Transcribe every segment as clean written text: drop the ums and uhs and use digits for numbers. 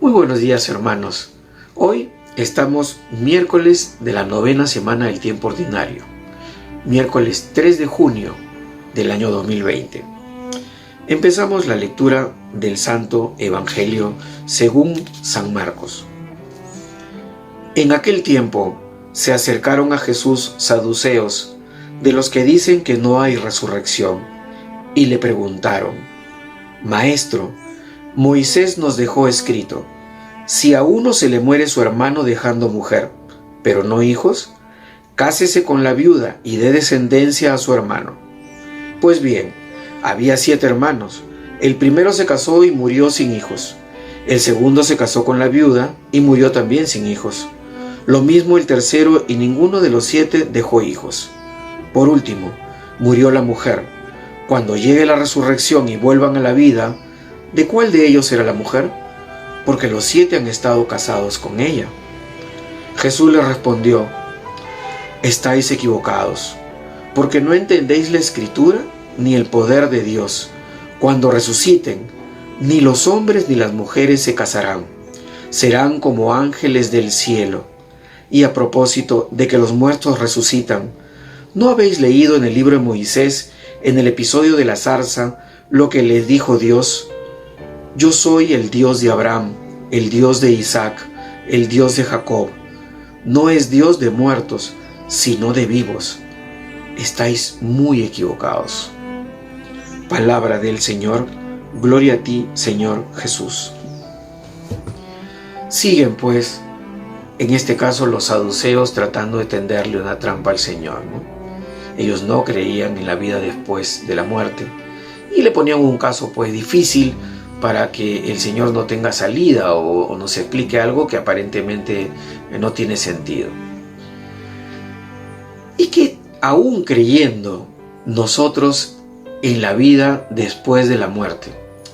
Muy buenos días, hermanos. Hoy estamos miércoles de la 9ª semana del tiempo ordinario, miércoles 3 de junio del año 2020. Empezamos la lectura del Santo Evangelio según San Marcos. En aquel tiempo se acercaron a Jesús saduceos, de los que dicen que no hay resurrección, y le preguntaron: Maestro, Moisés nos dejó escrito: si a uno se le muere su hermano dejando mujer, pero no hijos, cásese con la viuda y dé descendencia a su hermano. Pues bien, había 7 hermanos. El primero se casó y murió sin hijos. El segundo se casó con la viuda y murió también sin hijos. Lo mismo el tercero, y ninguno de los 7 dejó hijos. Por último, murió la mujer. Cuando llegue la resurrección y vuelvan a la vida, ¿de cuál de ellos será la mujer? Porque los 7 han estado casados con ella. Jesús les respondió: estáis equivocados, porque no entendéis la Escritura ni el poder de Dios. Cuando resuciten, ni los hombres ni las mujeres se casarán, serán como ángeles del cielo. Y a propósito de que los muertos resucitan, ¿no habéis leído en el libro de Moisés, en el episodio de la zarza, lo que les dijo Dios? Yo soy el Dios de Abraham, el Dios de Isaac, el Dios de Jacob. No es Dios de muertos, sino de vivos. Estáis muy equivocados. Palabra del Señor. Gloria a ti, Señor Jesús. Siguen, pues, en este caso los saduceos tratando de tenderle una trampa al Señor, ¿no? Ellos no creían en la vida después de la muerte y le ponían un caso, pues, difícil para que el Señor no tenga salida o nos explique algo que aparentemente no tiene sentido. Y que aún creyendo nosotros en la vida después de la muerte,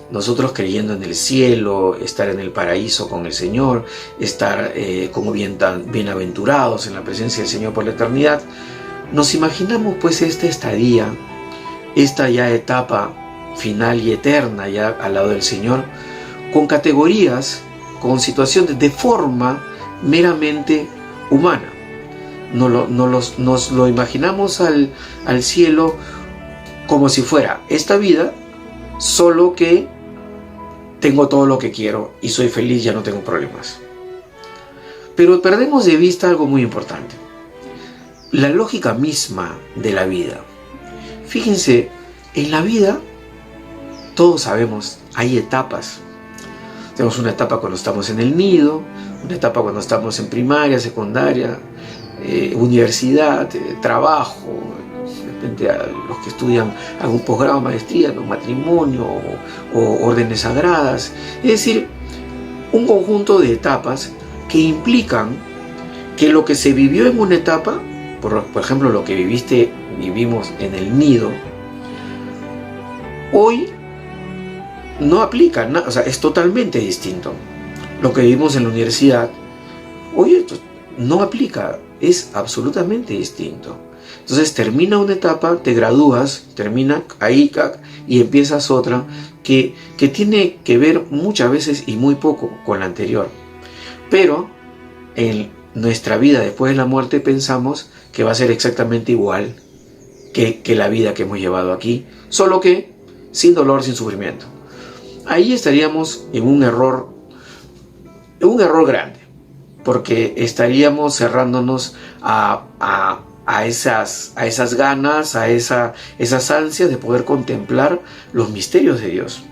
nosotros creyendo en el cielo, estar en el paraíso con el Señor, estar como bienaventurados en la presencia del Señor por la eternidad, nos imaginamos pues esta estadía, esta ya etapa final y eterna ya al lado del Señor, con categorías, con situaciones de forma meramente humana. Nos lo imaginamos al cielo como si fuera esta vida, solo que tengo todo lo que quiero y soy feliz, ya no tengo problemas. Pero perdemos de vista algo muy importante: la lógica misma de la vida. Fíjense, en la vida todos sabemos, hay etapas. Tenemos una etapa cuando estamos en el nido, una etapa cuando estamos en primaria, secundaria, universidad, trabajo, de repente a los que estudian algún posgrado, maestría, ¿no? Matrimonio o órdenes sagradas. Es decir, un conjunto de etapas que implican que lo que se vivió en una etapa, por ejemplo, lo que vivimos en el nido, hoy no aplica, o sea, es totalmente distinto. Lo que vivimos en la universidad, hoy no aplica, es absolutamente distinto. Entonces termina una etapa, te gradúas, termina ahí y empiezas otra que tiene que ver muchas veces y muy poco con la anterior. Pero en nuestra vida después de la muerte pensamos que va a ser exactamente igual que la vida que hemos llevado aquí, solo que sin dolor, sin sufrimiento. Ahí estaríamos en un error grande, porque estaríamos cerrándonos a esas ganas, a esas ansias de poder contemplar los misterios de Dios.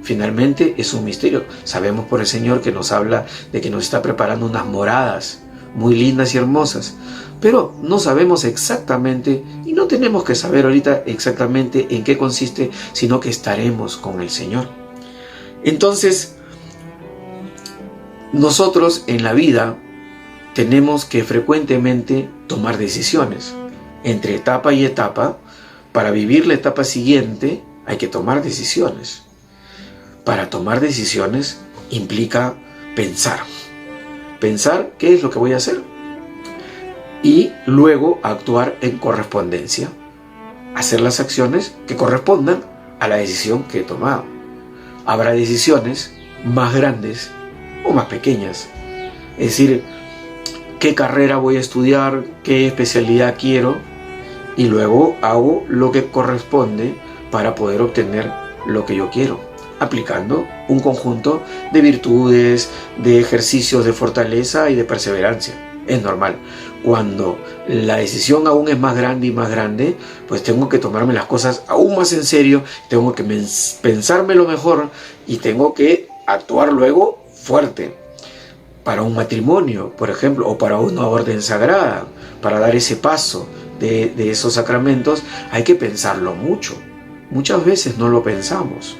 Finalmente es un misterio. Sabemos por el Señor que nos habla de que nos está preparando unas moradas muy lindas y hermosas, pero no sabemos exactamente, y no tenemos que saber ahorita exactamente en qué consiste, sino que estaremos con el Señor. Entonces, nosotros en la vida tenemos que frecuentemente tomar decisiones. Entre etapa y etapa, para vivir la etapa siguiente, hay que tomar decisiones. Para tomar decisiones implica pensar. Pensar qué es lo que voy a hacer. Y luego actuar en correspondencia. Hacer las acciones que correspondan a la decisión que he tomado. Habrá decisiones más grandes o más pequeñas. Es decir, qué carrera voy a estudiar, qué especialidad quiero, y luego hago lo que corresponde para poder obtener lo que yo quiero, aplicando un conjunto de virtudes, de ejercicios de fortaleza y de perseverancia. Es normal. Cuando la decisión aún es más grande y más grande, pues tengo que tomarme las cosas aún más en serio, tengo que pensármelo mejor y tengo que actuar luego fuerte. Para un matrimonio, por ejemplo, o para una orden sagrada, para dar ese paso de esos sacramentos, hay que pensarlo mucho. Muchas veces no lo pensamos.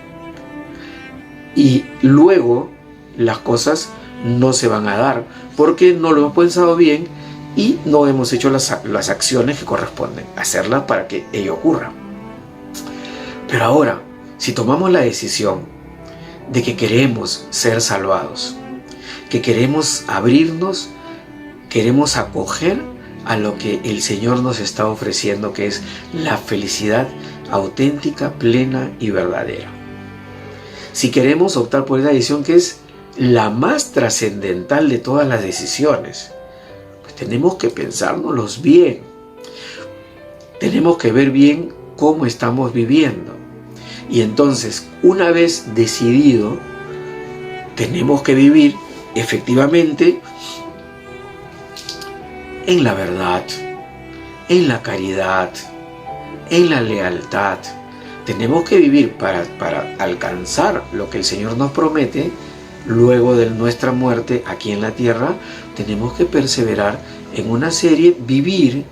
Y luego las cosas no se van a dar porque no lo hemos pensado bien y no hemos hecho las acciones que corresponden hacerlas para que ello ocurra. Pero ahora, si tomamos la decisión de que queremos ser salvados, que queremos abrirnos, queremos acoger a lo que el Señor nos está ofreciendo, que es la felicidad auténtica, plena y verdadera. Si queremos optar por esa decisión que es la más trascendental de todas las decisiones, pues tenemos que pensárnoslos bien. Tenemos que ver bien cómo estamos viviendo. Y entonces, una vez decidido, tenemos que vivir efectivamente en la verdad, en la caridad, en la lealtad. Tenemos que vivir para alcanzar lo que el Señor nos promete. Luego de nuestra muerte aquí en la tierra, tenemos que perseverar en una serie, vivir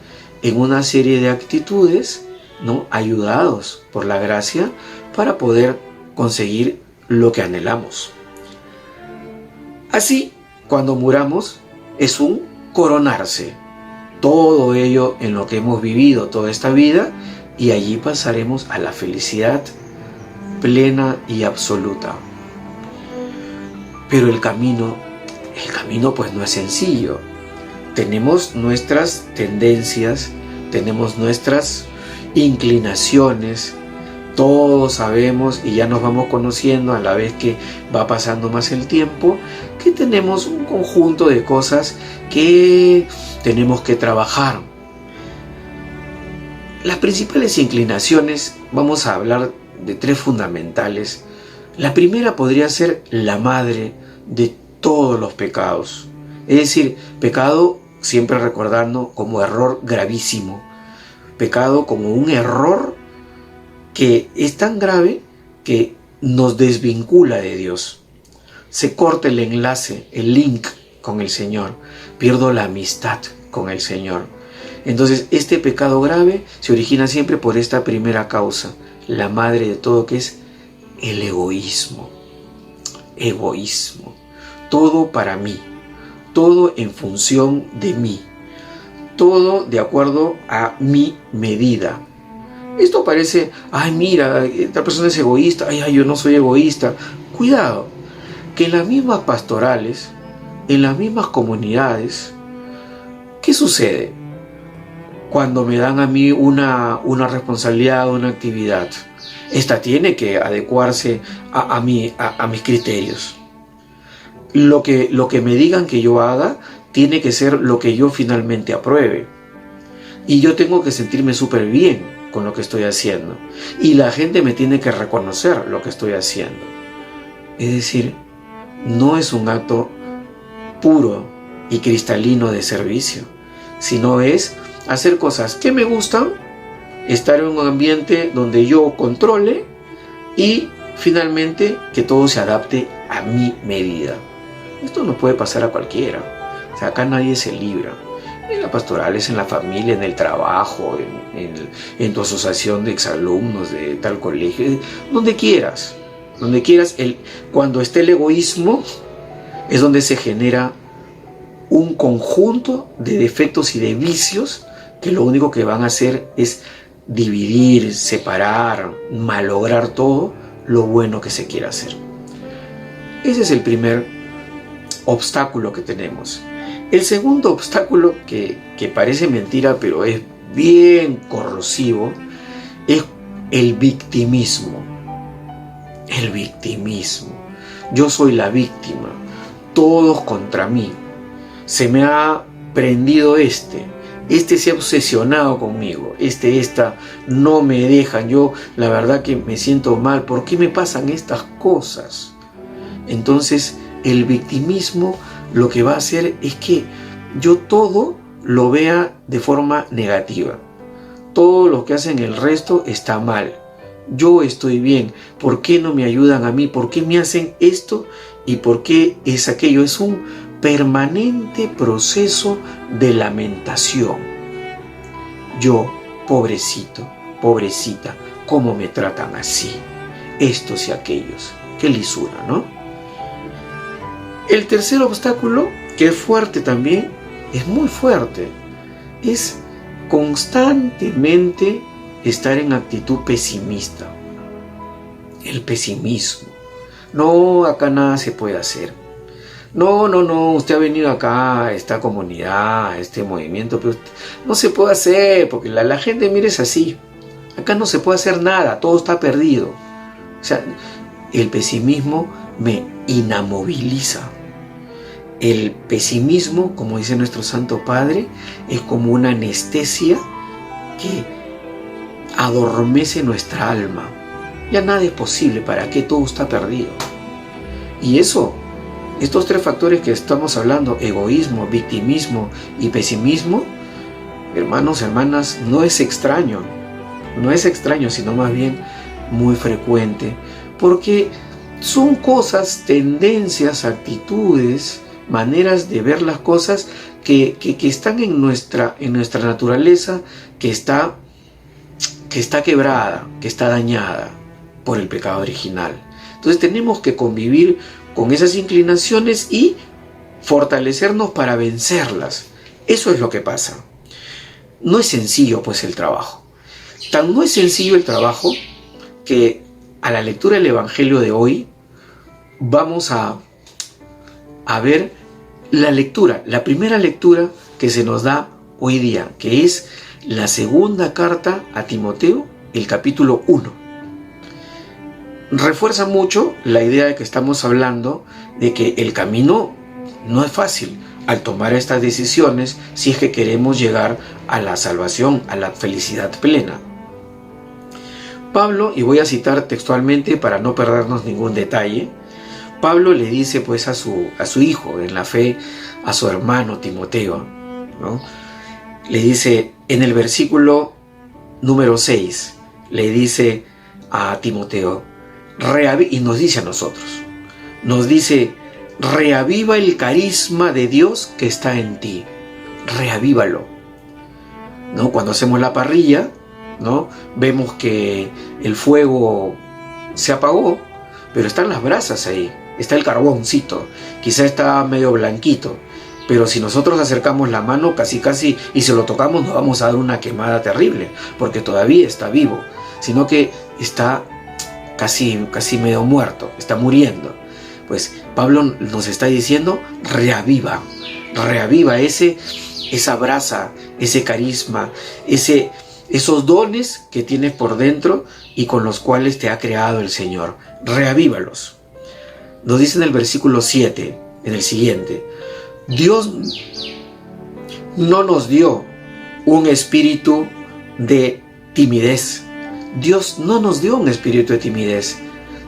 en una serie de actitudes, ¿no?, ayudados por la gracia para poder conseguir lo que anhelamos. Así, cuando muramos, es un coronarse. Todo ello en lo que hemos vivido toda esta vida, y allí pasaremos a la felicidad plena y absoluta. Pero el camino pues no es sencillo. Tenemos nuestras tendencias, tenemos nuestras inclinaciones. Todos sabemos y ya nos vamos conociendo a la vez que va pasando más el tiempo, que tenemos un conjunto de cosas que tenemos que trabajar. Las principales inclinaciones, vamos a hablar de tres fundamentales. La primera podría ser la madre de todos los pecados. Es decir, pecado siempre recordando como error gravísimo. Pecado como un error que es tan grave que nos desvincula de Dios. Se corta el enlace, el link con el Señor. Pierdo la amistad con el Señor. Entonces, este pecado grave se origina siempre por esta primera causa, la madre de todo, que es el egoísmo. Egoísmo. Todo para mí. Todo en función de mí. Todo de acuerdo a mi medida. Esto parece, ay, mira, esta persona es egoísta, ay, yo no soy egoísta. Cuidado, que en las mismas pastorales, en las mismas comunidades, ¿qué sucede? Cuando me dan a mí una responsabilidad, una actividad, esta tiene que adecuarse a mis criterios. Lo que me digan que yo haga tiene que ser lo que yo finalmente apruebe. Y yo tengo que sentirme súper bien con lo que estoy haciendo. Y la gente me tiene que reconocer lo que estoy haciendo. Es decir, no es un acto puro y cristalino de servicio, sino es hacer cosas que me gustan, estar en un ambiente donde yo controle y finalmente que todo se adapte a mi medida. Esto no puede pasar a cualquiera. O sea, acá nadie se libra. En la pastoral, es en la familia, en el trabajo, en tu asociación de exalumnos de tal colegio, donde quieras. Donde quieras, cuando esté el egoísmo, es donde se genera un conjunto de defectos y de vicios que lo único que van a hacer es dividir, separar, malograr todo lo bueno que se quiera hacer. Ese es el primer obstáculo que tenemos. El segundo obstáculo, que parece mentira, pero es bien corrosivo, es el victimismo. El victimismo. Yo soy la víctima. todos contra mí. Se me ha prendido este se ha obsesionado conmigo, esta no me dejan, yo la verdad que me siento mal, ¿por qué me pasan estas cosas? Entonces el victimismo lo que va a hacer es que yo todo lo vea de forma negativa. Todo lo que hacen el resto está mal. Yo estoy bien. ¿Por qué no me ayudan a mí? ¿Por qué me hacen esto? ¿Y por qué es aquello? Es un permanente proceso de lamentación. Yo, pobrecito, pobrecita, ¿cómo me tratan así? Estos y aquellos. Qué lisura, ¿no? El tercer obstáculo, que es fuerte también, es muy fuerte, es constantemente estar en actitud pesimista. El pesimismo. No, acá nada se puede hacer. No, usted ha venido acá a esta comunidad, a este movimiento, pero no se puede hacer, porque la gente, mire, es así. Acá no se puede hacer nada, todo está perdido. O sea, el pesimismo me inamoviliza. El pesimismo, como dice nuestro Santo Padre, es como una anestesia que adormece nuestra alma. Ya nada es posible, ¿para qué? Todo está perdido. Y eso, estos tres factores que estamos hablando, egoísmo, victimismo y pesimismo, hermanos, hermanas, no es extraño, sino más bien muy frecuente, porque son cosas, tendencias, actitudes, maneras de ver las cosas que están en nuestra naturaleza, que está quebrada, que está dañada por el pecado original. Entonces tenemos que convivir con esas inclinaciones y fortalecernos para vencerlas. Eso es lo que pasa. No es sencillo, pues, el trabajo. Tan no es sencillo el trabajo que a la lectura del Evangelio de hoy vamos a ver la primera lectura que se nos da hoy día, que es la segunda carta a Timoteo, el capítulo 1. Refuerza mucho la idea de que estamos hablando de que el camino no es fácil al tomar estas decisiones si es que queremos llegar a la salvación, a la felicidad plena. Pablo, y voy a citar textualmente para no perdernos ningún detalle, Pablo le dice pues a su hijo en la fe, a su hermano Timoteo, ¿no? Le dice en el versículo número 6, le dice a Timoteo, y nos dice a nosotros, nos dice, reaviva el carisma de Dios que está en ti, reavívalo, ¿no? Cuando hacemos la parrilla, ¿no? Vemos que el fuego se apagó, pero están las brasas ahí, está el carboncito, quizá está medio blanquito, pero si nosotros acercamos la mano casi y se lo tocamos, nos vamos a dar una quemada terrible, porque todavía está vivo, sino que está casi medio muerto, está muriendo. Pues Pablo nos está diciendo, reaviva esa brasa, ese carisma, esos dones que tienes por dentro y con los cuales te ha creado el Señor. Reavívalos. Nos dice en el versículo 7, en el siguiente, Dios no nos dio un espíritu de timidez. Dios no nos dio un espíritu de timidez,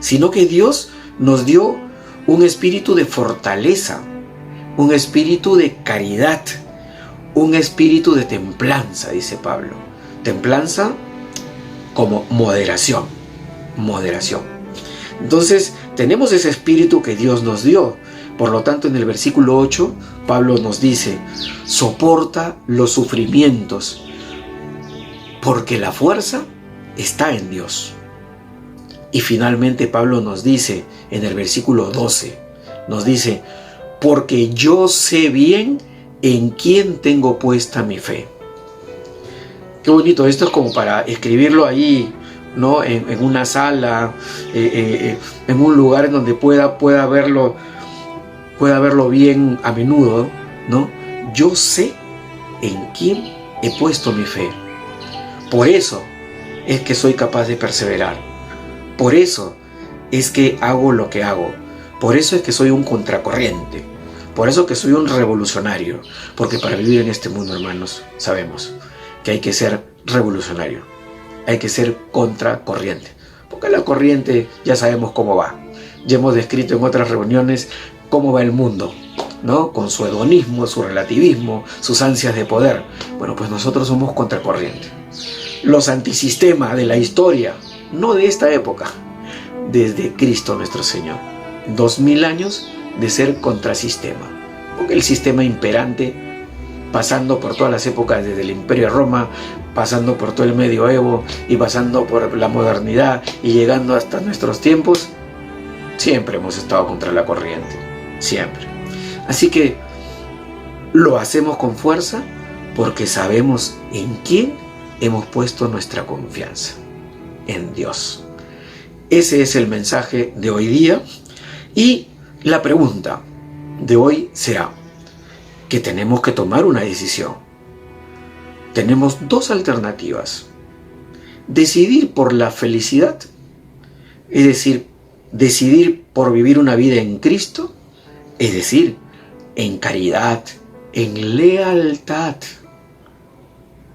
sino que Dios nos dio un espíritu de fortaleza, un espíritu de caridad, un espíritu de templanza, dice Pablo. Templanza como moderación. Entonces, tenemos ese espíritu que Dios nos dio. Por lo tanto, en el versículo 8, Pablo nos dice, soporta los sufrimientos, porque la fuerza está en Dios. Y finalmente Pablo nos dice en el versículo 12, nos dice, porque yo sé bien en quién tengo puesta mi fe. Qué bonito, esto es como para escribirlo ahí, ¿no? En una sala, en un lugar en donde pueda verlo bien a menudo, ¿no? Yo sé en quién he puesto mi fe. Por eso es que soy capaz de perseverar. Por eso es que hago lo que hago. Por eso es que soy un contracorriente. Por eso que soy un revolucionario, porque para vivir en este mundo, hermanos, sabemos que hay que ser revolucionario, hay que ser contracorriente, porque la corriente ya sabemos cómo va. Ya hemos descrito en otras reuniones cómo va el mundo, ¿no? Con su hedonismo, su relativismo, sus ansias de poder. Bueno, pues nosotros somos contracorriente. Los antisistema de la historia, no de esta época, desde Cristo nuestro Señor. 2000 años de ser contrasistema, porque el sistema imperante, pasando por todas las épocas desde el Imperio de Roma, pasando por todo el medioevo y pasando por la modernidad y llegando hasta nuestros tiempos, siempre hemos estado contra la corriente, siempre. Así que lo hacemos con fuerza porque sabemos en quién hemos puesto nuestra confianza, en Dios. Ese es el mensaje de hoy día. Y la pregunta de hoy será que tenemos que tomar una decisión. Tenemos dos alternativas. Decidir por la felicidad, es decir, decidir por vivir una vida en Cristo, es decir, en caridad, en lealtad,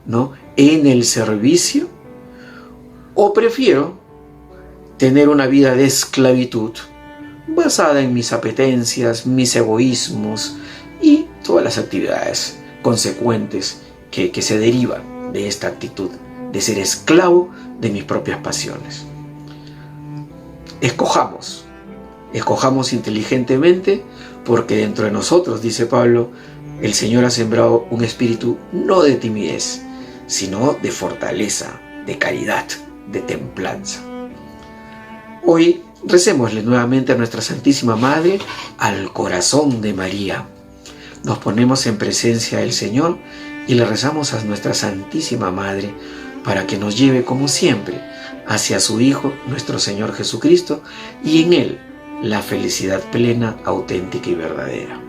¿no? En el servicio. O prefiero tener una vida de esclavitud, basada en mis apetencias, mis egoísmos y todas las actividades consecuentes que se derivan de esta actitud de ser esclavo de mis propias pasiones. Escojamos inteligentemente, porque dentro de nosotros, dice Pablo, el Señor ha sembrado un espíritu no de timidez, sino de fortaleza, de caridad, de templanza. Hoy recémosle nuevamente a nuestra Santísima Madre, al corazón de María. Nos ponemos en presencia del Señor y le rezamos a nuestra Santísima Madre para que nos lleve como siempre hacia su Hijo, nuestro Señor Jesucristo, y en Él la felicidad plena, auténtica y verdadera.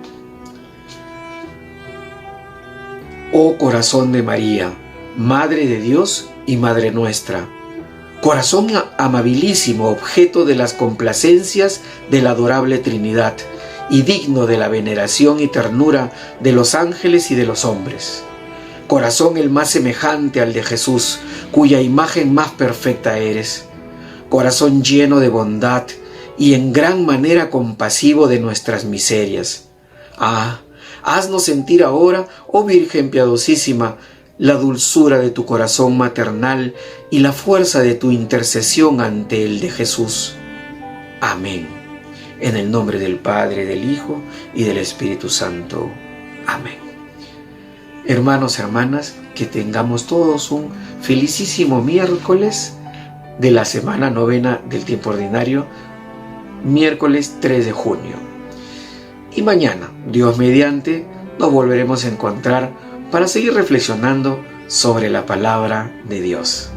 Oh corazón de María, Madre de Dios y Madre nuestra, corazón amabilísimo, objeto de las complacencias de la adorable Trinidad y digno de la veneración y ternura de los ángeles y de los hombres. Corazón el más semejante al de Jesús, cuya imagen más perfecta eres. Corazón lleno de bondad y en gran manera compasivo de nuestras miserias. Ah, haznos sentir ahora, oh Virgen piadosísima, la dulzura de tu corazón maternal y la fuerza de tu intercesión ante el de Jesús. Amén. En el nombre del Padre, del Hijo y del Espíritu Santo. Amén. Hermanos, hermanas, que tengamos todos un felicísimo miércoles de la semana novena del tiempo ordinario, miércoles 3 de junio. Y mañana, Dios mediante, nos volveremos a encontrar para seguir reflexionando sobre la palabra de Dios.